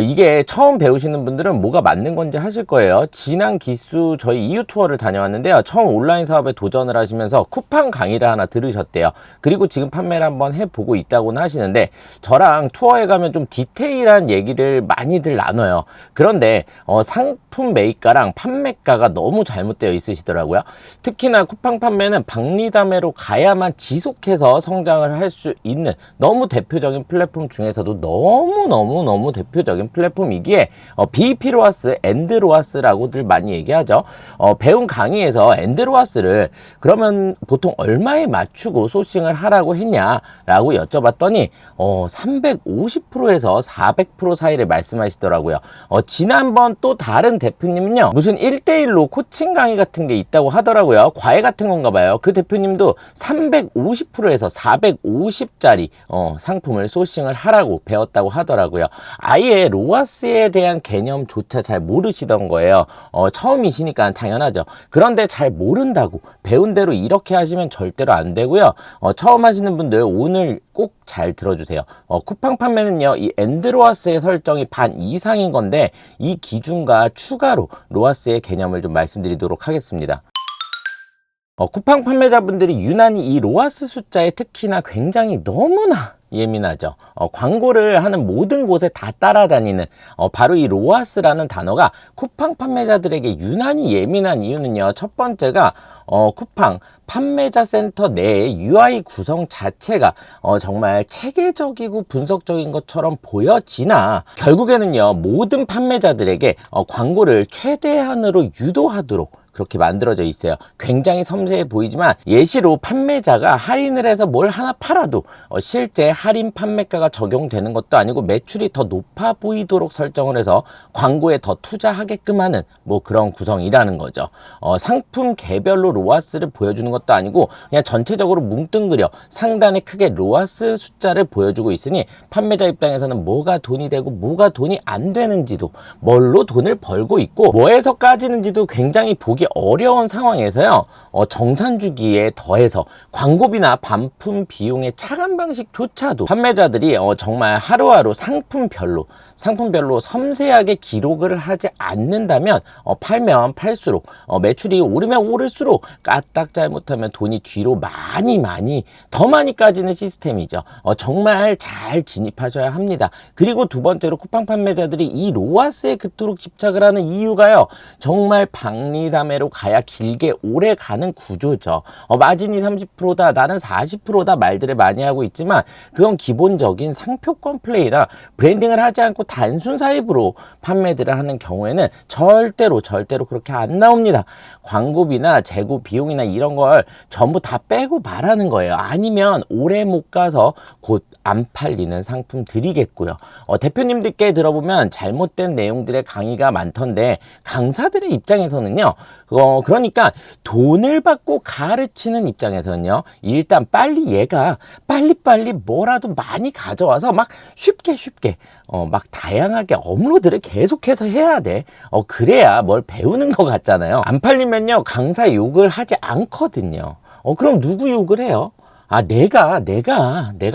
이게 처음 배우시는 분들은 뭐가 맞는 건지 하실 거예요. 지난 기수 저희 EU 투어를 다녀왔는데요. 처음 온라인 사업에 도전을 하시면서 쿠팡 강의를 하나 들으셨대요. 그리고 지금 판매를 한번 해보고 있다고는 하시는데 저랑 투어에 가면 좀 디테일한 얘기를 많이들 나눠요. 그런데 상품 매입가랑 판매가가 너무 잘못되어 있으시더라고요. 특히나 쿠팡 판매는 박리담회로 가야만 지속해서 성장을 할 수 있는 너무 대표적인 플랫폼 중에서도 너무 대표적인 플랫폼이기에 BP로아스, 엔드로아스라고들 많이 얘기하죠. 배운 강의에서 엔드로아스를 그러면 보통 얼마에 맞추고 소싱을 하라고 했냐라고 여쭤봤더니 350%에서 400% 사이를 말씀하시더라고요. 지난번 또 다른 대표님은요, 무슨 1대1로 코칭 강의 같은 게 있다고 하더라고요. 과외 같은 건가 봐요. 그 대표님도 350%에서 450짜리 상품을 소싱을 하라고 배웠다고 하더라고요. 아예 로아스에 대한 개념조차 잘 모르시던 거예요. 처음이시니까 당연하죠. 그런데 잘 모른다고 배운 대로 이렇게 하시면 절대로 안 되고요. 처음 하시는 분들 오늘 꼭 잘 들어주세요. 쿠팡 판매는요, 이 엔드로아스의 설정이 반 이상인 건데 이 기준과 추가로 로아스의 개념을 좀 말씀드리도록 하겠습니다. 쿠팡 판매자분들이 유난히 이 로아스 숫자에 특히나 굉장히 너무나 예민하죠. 광고를 하는 모든 곳에 다 따라다니는 바로 이 로아스라는 단어가 쿠팡 판매자들에게 유난히 예민한 이유는요. 첫 번째가 쿠팡 판매자 센터 내의 UI 구성 자체가 정말 체계적이고 분석적인 것처럼 보여지나 결국에는요. 모든 판매자들에게 광고를 최대한으로 유도하도록 그렇게 만들어져 있어요. 굉장히 섬세해 보이지만 예시로 판매자가 할인을 해서 뭘 하나 팔아도 실제 할인 판매가가 적용되는 것도 아니고 매출이 더 높아 보이도록 설정을 해서 광고에 더 투자하게끔 하는 뭐 그런 구성이라는 거죠. 상품 개별로 로아스를 보여주는 것도 아니고 그냥 전체적으로 뭉뚱그려 상단에 크게 로아스 숫자를 보여주고 있으니 판매자 입장에서는 뭐가 돈이 되고 뭐가 돈이 안 되는지도 뭘로 돈을 벌고 있고 뭐에서 까지는지도 굉장히 보기 어려운 상황에서요. 정산 주기에 더해서 광고비나 반품 비용의 차감 방식조차도 판매자들이 정말 하루하루 상품별로 섬세하게 기록을 하지 않는다면 팔면 팔수록 매출이 오르면 오를수록 까딱 잘못하면 돈이 뒤로 많이 더 많이 까지는 시스템이죠. 정말 잘 진입하셔야 합니다. 그리고 두 번째로 쿠팡 판매자들이 이 로아스에 그토록 집착을 하는 이유가요. 정말 박리담회로 가야 길게 오래 가는 구조죠. 마진이 30%다 나는 40%다 말들을 많이 하고 있지만 그건 기본적인 상표권 플레이나 브랜딩을 하지 않고 단순 사입으로 판매들을 하는 경우에는 절대로 그렇게 안 나옵니다. 광고비나 재고 비용이나 이런 걸 전부 다 빼고 말하는 거예요. 아니면 오래 못 가서 곧 안 팔리는 상품들이겠고요. 대표님들께 들어보면 잘못된 내용들의 강의가 많던데 강사들의 입장에서는요. 그러니까 돈을 받고 가르치는 입장에서는요. 일단 빨리 얘가 빨리 뭐라도 많이 가져와서 막 쉽게 막 다양하게 업로드를 계속해서 해야 돼. 그래야 뭘 배우는 것 같잖아요. 안 팔리면요. 강사 욕을 하지 않거든요. 그럼 누구 욕을 해요? 내가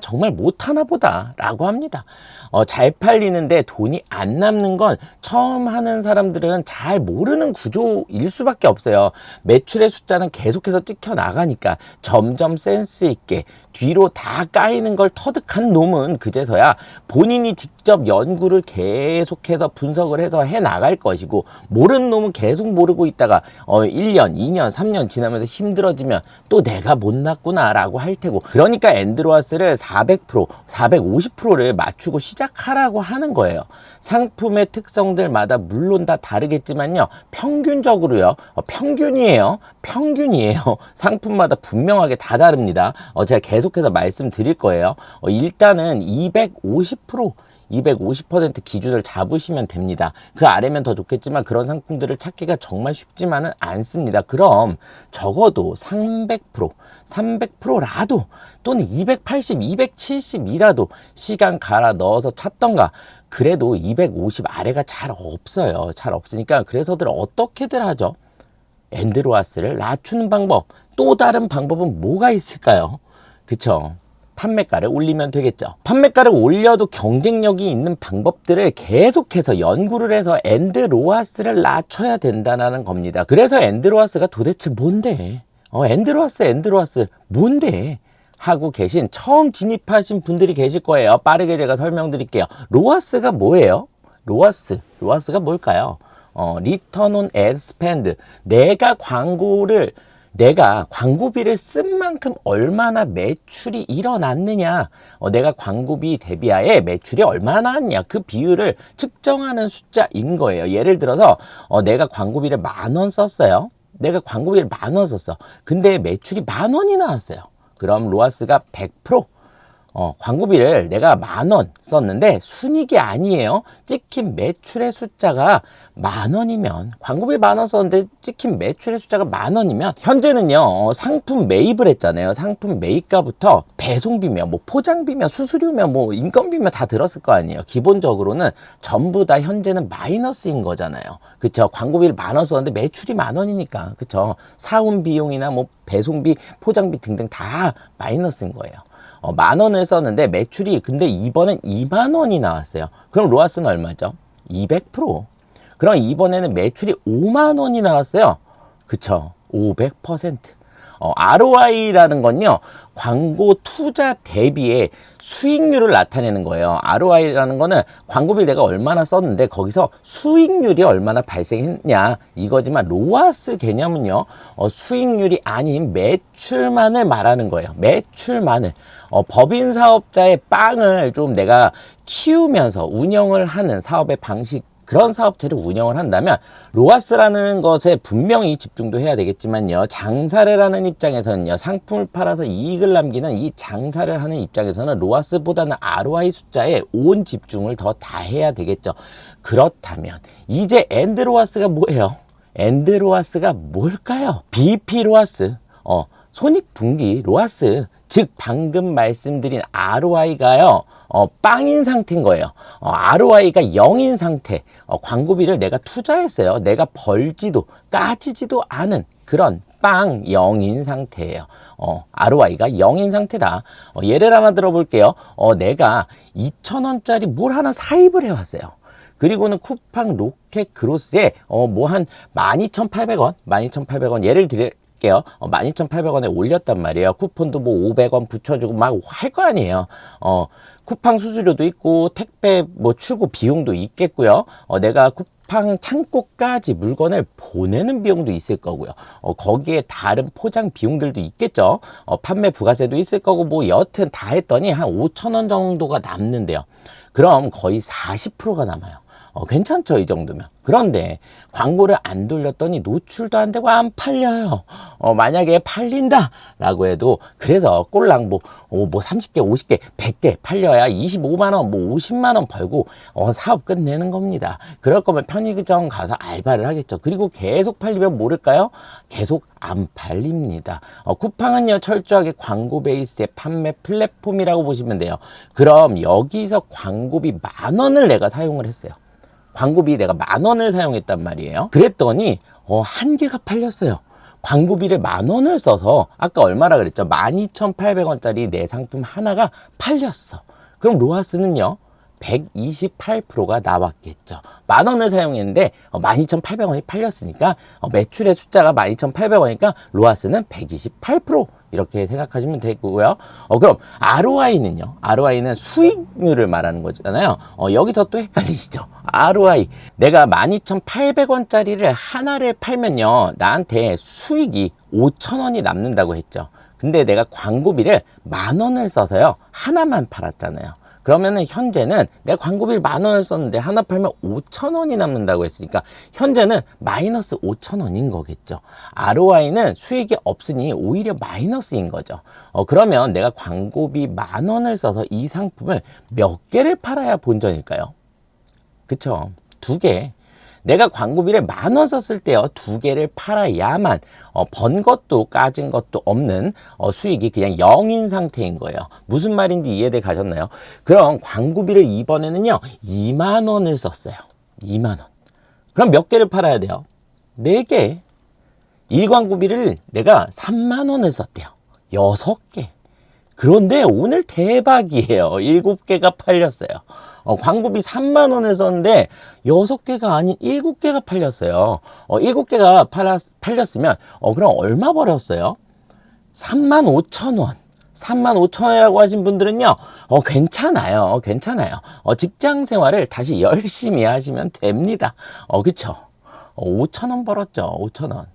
정말 못하나 보다 라고 합니다. 잘 팔리는데 돈이 안 남는 건 처음 하는 사람들은 잘 모르는 구조일 수밖에 없어요. 매출의 숫자는 계속해서 찍혀 나가니까 점점 센스 있게 뒤로 다 까이는 걸 터득한 놈은 그제서야 본인이 직접 연구를 계속해서 분석을 해서 해 나갈 것이고 모르는 놈은 계속 모르고 있다가 1년, 2년, 3년 지나면서 힘들어지면 또 내가 못났구나 라고 할 테고 그러니까 엔드로아스를 400%, 450%를 맞추고 시작하라고 하는 거예요. 상품의 특성들마다 물론 다 다르겠지만요. 평균적으로요. 평균이에요. 상품마다 분명하게 다 다릅니다. 제가 계속해서 말씀드릴 거예요. 일단은 250% 기준을 잡으시면 됩니다. 그 아래면 더 좋겠지만 그런 상품들을 찾기가 정말 쉽지만은 않습니다. 그럼 적어도 300%라도 또는 280, 270이라도 시간 갈아 넣어서 찾던가 그래도 250 아래가 잘 없어요. 잘 없으니까 그래서들 어떻게들 하죠? 엔드로아스를 낮추는 방법 또 다른 방법은 뭐가 있을까요? 그쵸? 판매가를 올리면 되겠죠. 판매가를 올려도 경쟁력이 있는 방법들을 계속해서 연구를 해서 엔드로아스를 낮춰야 된다는 겁니다. 그래서 엔드로아스가 도대체 뭔데? 엔드로아스 뭔데? 하고 계신 처음 진입하신 분들이 계실 거예요. 빠르게 제가 설명드릴게요. 로아스가 뭐예요? 로아스가 뭘까요? 리턴 온 애드 스펜드. 내가 광고비를 쓴 만큼 얼마나 매출이 일어났느냐, 내가 광고비 대비하에 매출이 얼마나 나왔냐, 그 비율을 측정하는 숫자인 거예요. 예를 들어서 내가 광고비를 10,000원 썼어요. 근데 매출이 10,000원이 나왔어요. 그럼 로아스가 100%. 광고비를 내가 10,000원 썼는데 순이익이 아니에요. 찍힌 매출의 숫자가 10,000원이면, 광고비 10,000원 썼는데 찍힌 매출의 숫자가 10,000원이면, 현재는요, 상품 매입을 했잖아요. 상품 매입가부터 배송비며, 뭐 포장비며, 수수료며, 뭐 인건비며 다 들었을 거 아니에요. 기본적으로는 전부 다 현재는 마이너스인 거잖아요. 그쵸? 광고비를 10,000원 썼는데 매출이 10,000원이니까. 그쵸? 사온 비용이나 뭐 배송비, 포장비 등등 다 마이너스인 거예요. 10,000원을 썼는데 매출이 근데 이번엔 20,000원이 나왔어요. 그럼 로아스는 얼마죠? 200%. 그럼 이번에는 매출이 50,000원이 나왔어요. 그쵸? 500%. ROI라는 건요, 광고 투자 대비의 수익률을 나타내는 거예요. ROI라는 거는 광고비를 내가 얼마나 썼는데 거기서 수익률이 얼마나 발생했냐, 이거지만 로아스 개념은요, 수익률이 아닌 매출만을 말하는 거예요. 매출만을. 법인 사업자의 빵을 좀 내가 키우면서 운영을 하는 사업의 방식, 그런 사업체를 운영을 한다면 로아스라는 것에 분명히 집중도 해야 되겠지만요, 장사를 하는 입장에서는요, 상품을 팔아서 이익을 남기는 이 장사를 하는 입장에서는 로아스보다는 ROI 숫자에 온 집중을 더 다해야 되겠죠. 그렇다면 이제 엔드로아스가 뭐예요? 엔드로아스가 뭘까요? BP 로아스, 손익분기 로아스, 즉 방금 말씀드린 ROI가요, 빵인 상태인 거예요. ROI가 0인 상태. 광고비를 내가 투자했어요. 내가 벌지도 까지지도 않은 그런 빵 0인 상태예요. ROI가 0인 상태다. 예를 하나 들어볼게요. 내가 2,000원짜리 뭘 하나 사입을 해왔어요. 그리고는 쿠팡 로켓 그로스에 뭐 한 12,800원 예를 들게요. 12,800원에 올렸단 말이에요. 쿠폰도 뭐 500원 붙여주고 막 할 거 아니에요. 쿠팡 수수료도 있고 택배 뭐 출고 비용도 있겠고요. 내가 쿠팡 창고까지 물건을 보내는 비용도 있을 거고요. 거기에 다른 포장 비용들도 있겠죠. 판매 부가세도 있을 거고, 뭐 여튼 다 했더니 한 5,000원 정도가 남는데요. 그럼 거의 40%가 남아요. 괜찮죠, 이 정도면. 그런데 광고를 안 돌렸더니 노출도 안 되고 안 팔려요. 만약에 팔린다라고 해도, 그래서 꼴랑 뭐 30개, 50개, 100개 팔려야 25만원, 뭐 50만원 벌고 사업 끝내는 겁니다. 그럴 거면 편의점 가서 알바를 하겠죠. 그리고 계속 팔리면 모를까요? 계속 안 팔립니다. 쿠팡은요, 철저하게 광고 베이스의 판매 플랫폼이라고 보시면 돼요. 그럼 여기서 광고비 10,000원을 내가 사용을 했어요. 광고비 내가 10,000원을 사용했단 말이에요. 그랬더니 한 개가 팔렸어요. 광고비를 10,000원을 써서 아까 얼마라 그랬죠? 12,800원짜리 내 상품 하나가 팔렸어. 그럼 로아스는요, 128%가 나왔겠죠. 10,000원을 사용했는데 12,800원이 팔렸으니까 매출의 숫자가 12,800원이니까 로아스는 128%, 이렇게 생각하시면 되고요. 그럼 ROI는요? ROI는 수익률을 말하는 거잖아요. 여기서 또 헷갈리시죠? ROI. 내가 12,800원짜리를 하나를 팔면요, 나한테 수익이 5,000원이 남는다고 했죠. 근데 내가 광고비를 10,000원을 써서요, 하나만 팔았잖아요. 그러면은 현재는 내가 광고비를 10,000원을 썼는데 하나 팔면 5,000원이 남는다고 했으니까 현재는 마이너스 5,000원인 거겠죠. ROI는 수익이 없으니 오히려 마이너스인 거죠. 그러면 내가 광고비 10,000원을 써서 이 상품을 몇 개를 팔아야 본전일까요? 그쵸? 2개. 내가 광고비를 10,000원 썼을 때요, 2개를 팔아야만 번 것도 까진 것도 없는 수익이 그냥 0인 상태인 거예요. 무슨 말인지 이해돼 가셨나요? 그럼 광고비를 이번에는요, 20,000원을 썼어요. 20,000원. 그럼 몇 개를 팔아야 돼요? 4개. 1광고비를 내가 30,000원을 썼대요. 6개. 그런데 오늘 대박이에요. 7개가 팔렸어요. 광고비 3만 원을 썼는데 6개가 아닌 7개가 팔렸어요. 7개가 팔렸으면 그럼 얼마 벌었어요? 3만 5천 원. 3만 5천 원이라고 하신 분들은요, 괜찮아요. 괜찮아요. 직장 생활을 다시 열심히 하시면 됩니다. 그쵸? 5천 원 벌었죠. 5천 원.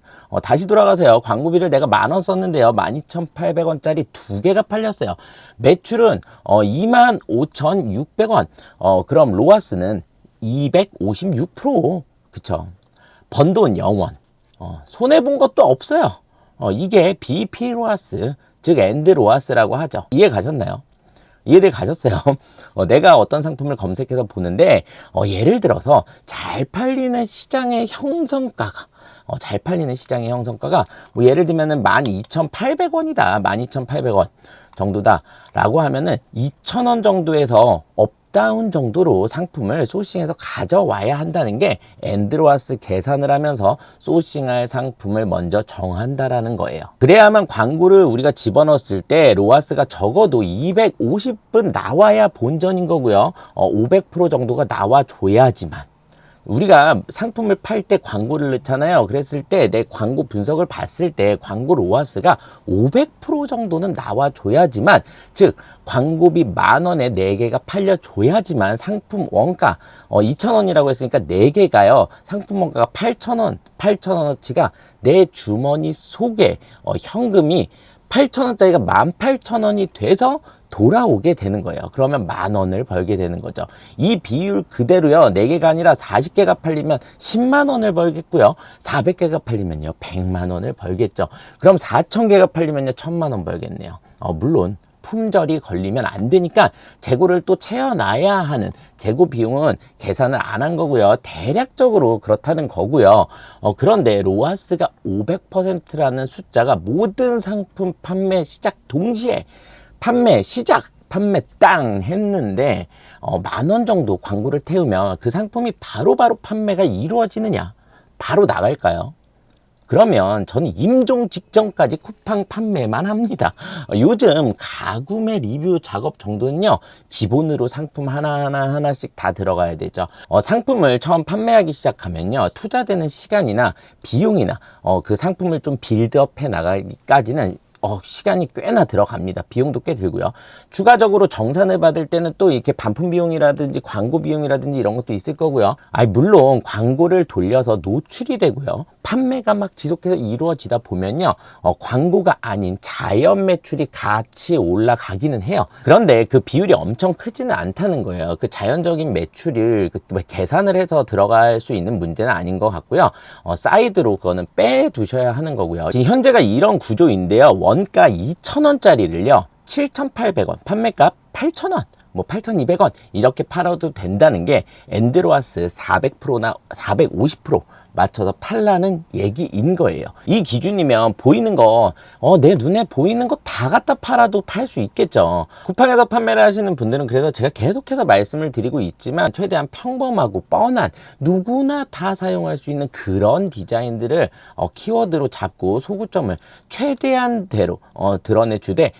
다시 돌아가세요. 광고비를 내가 10,000원 썼는데요. 12,800원짜리 2개가 팔렸어요. 매출은 25,600원. 그럼 로아스는 256%. 그쵸? 번 돈 0원. 손해본 것도 없어요. 이게 BP 로아스, 즉 엔드 로아스라고 하죠. 이해 가셨나요? 이해들 가셨어요? 내가 어떤 상품을 검색해서 보는데 예를 들어서 잘 팔리는 시장의 형성가가 뭐 예를 들면은 12,800원이다. 12,800원 정도다 라고 하면은 2,000원 정도에서 업다운 정도로 상품을 소싱해서 가져와야 한다는 게 엔드로아스 계산을 하면서 소싱할 상품을 먼저 정한다라는 거예요. 그래야만 광고를 우리가 집어넣었을 때 로아스가 적어도 250은 나와야 본전인 거고요. 500% 정도가 나와줘야지만 우리가 상품을 팔 때 광고를 넣잖아요. 그랬을 때 내 광고 분석을 봤을 때 광고 로아스가 500% 정도는 나와줘야지만, 즉 광고비 10,000원에 4개가 팔려줘야지만 상품 원가 2,000원이라고 했으니까 4개가요. 상품 원가가 8,000원, 8,000원어치가 내 주머니 속에 현금이 8,000원짜리가 18,000원이 돼서 돌아오게 되는 거예요. 그러면 10,000원을 벌게 되는 거죠. 이 비율 그대로요. 4개가 아니라 40개가 팔리면 10만 원을 벌겠고요. 400개가 팔리면요. 100만 원을 벌겠죠. 그럼 4,000개가 팔리면요. 1,000만 원 벌겠네요. 물론 품절이 걸리면 안 되니까 재고를 또 채워놔야 하는 재고 비용은 계산을 안 한 거고요. 대략적으로 그렇다는 거고요. 그런데 로아스가 500%라는 숫자가 모든 상품 판매 시작 동시에 판매 땅 했는데 10,000원 정도 광고를 태우면 그 상품이 바로바로 판매가 이루어지느냐? 바로 나갈까요? 그러면 저는 임종 직전까지 쿠팡 판매만 합니다. 요즘 가구매 리뷰 작업 정도는요, 기본으로 상품 하나씩 다 들어가야 되죠. 상품을 처음 판매하기 시작하면요, 투자되는 시간이나 비용이나 그 상품을 좀 빌드업 해 나가기까지는 시간이 꽤나 들어갑니다. 비용도 꽤 들고요. 추가적으로 정산을 받을 때는 또 이렇게 반품 비용이라든지 광고 비용이라든지 이런 것도 있을 거고요. 물론 광고를 돌려서 노출이 되고요. 판매가 막 지속해서 이루어지다 보면요. 광고가 아닌 자연 매출이 같이 올라가기는 해요. 그런데 그 비율이 엄청 크지는 않다는 거예요. 그 자연적인 매출을 계산을 해서 들어갈 수 있는 문제는 아닌 것 같고요. 사이드로 그거는 빼두셔야 하는 거고요. 지금 현재가 이런 구조인데요. 원가 2,000원짜리를요 7,800원, 판매가 8,000원, 뭐 8,200원 이렇게 팔아도 된다는 게 엔드로아스 400%나 450% 맞춰서 팔라는 얘기인 거예요. 이 기준이면 보이는 거, 내 눈에 보이는 거 다 갖다 팔아도 팔 수 있겠죠. 쿠팡에서 판매를 하시는 분들은 그래서 제가 계속해서 말씀을 드리고 있지만 최대한 평범하고 뻔한 누구나 다 사용할 수 있는 그런 디자인들을 키워드로 잡고 소구점을 최대한대로 드러내주되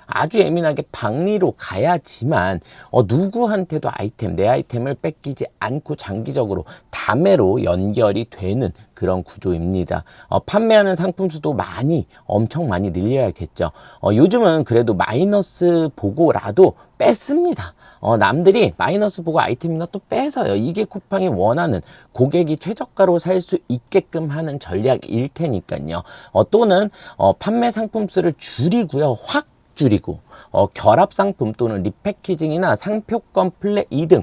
아주 예민하게 박리로 가야지만 누구한테도 내 아이템을 뺏기지 않고 장기적으로 다매로 연결이 되는 그런 구조입니다. 판매하는 상품 수도 엄청 많이 늘려야겠죠. 요즘은 그래도 마이너스 보고라도 뺐습니다. 남들이 마이너스 보고 아이템이나 또 빼서요. 이게 쿠팡이 원하는 고객이 최저가로 살 수 있게끔 하는 전략일 테니까요. 또는 판매 상품 수를 줄이고요. 확 줄이고 결합 상품 또는 리패키징이나 상표권 플레이 등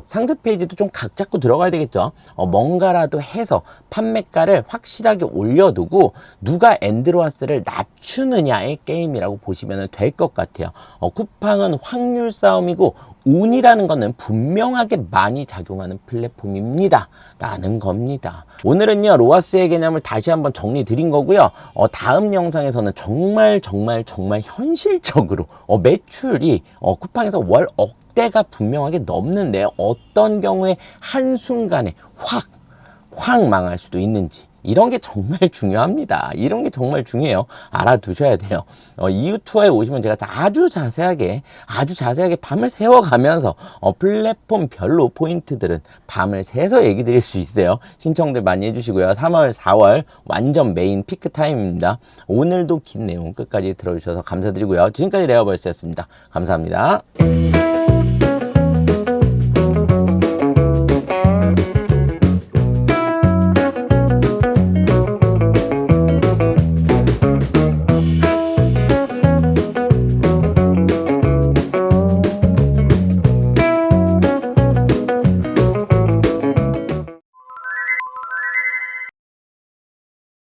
상세 페이지도 좀 각 잡고 들어가야 되겠죠. 뭔가라도 해서 판매가를 확실하게 올려두고 누가 엔드로아스를 낮추느냐의 게임이라고 보시면 될 것 같아요. 쿠팡은 확률 싸움이고 운이라는 거는 분명하게 많이 작용하는 플랫폼입니다 라는 겁니다. 오늘은요 로아스의 개념을 다시 한번 정리 드린 거고요. 다음 영상에서는 정말 현실적으로 매출이 쿠팡에서 월 억대가 분명하게 넘는데 어떤 경우에 한순간에 확 망할 수도 있는지 이런 게 정말 중요합니다. 이런 게 정말 중요해요. 알아두셔야 돼요. 이웃 투어에 오시면 제가 아주 자세하게 밤을 새워가면서 플랫폼별로 포인트들은 밤을 새서 얘기 드릴 수 있어요. 신청들 많이 해주시고요. 3월, 4월 완전 메인 피크 타임입니다. 오늘도 긴 내용 끝까지 들어주셔서 감사드리고요. 지금까지 레어벌스였습니다. 감사합니다.